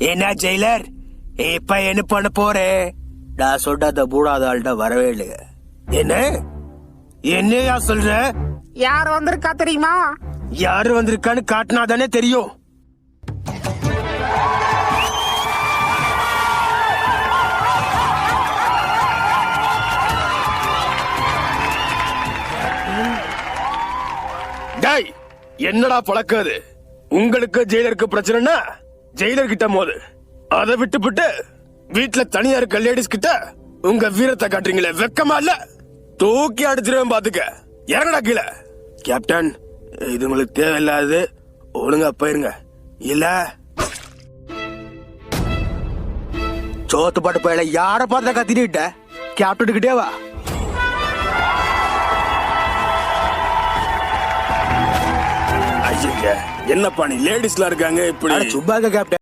என்ன ஜெயிலர், இப்ப என்ன பண்ண போறேன்? நான் சொல்லாத மூடாத ஆள்கிட்ட வரவே இல்லைங்க. என்ன என்னையா சொல்ற? யார் வந்திருக்கா தெரியுமா? யாரு வந்திருக்கான்னு காட்டினாதானே தெரியும். டேய், என்னடா பழக்கம் அது? உங்களுக்கு ஜெயிலருக்கு பிரச்சனைனா ஜெயிலர் கிட்ட மோது, அதை விட்டுவிட்டு வீட்டுல தனியா இருக்க லேடிஸ் கிட்ட உங்க வீரத்தை காட்டுறீங்களே, வெக்கமா இல்ல? தூக்கி அடிச்சிருவேன் பாத்துக்க. இறங்கடா கீழே. கேப்டன், இது உங்களுக்கு தேவையில்லாது, ஒழுங்கா போயிருங்க. இல்ல சோத்து பாட்டு போயில யார பார்த்த கத்திட்டு கேப்டன் கிட்டே வா. என்னப்பா நீ லேடிஸ்லாம் இருக்காங்க இப்படி? சும்மா கேப்டன்.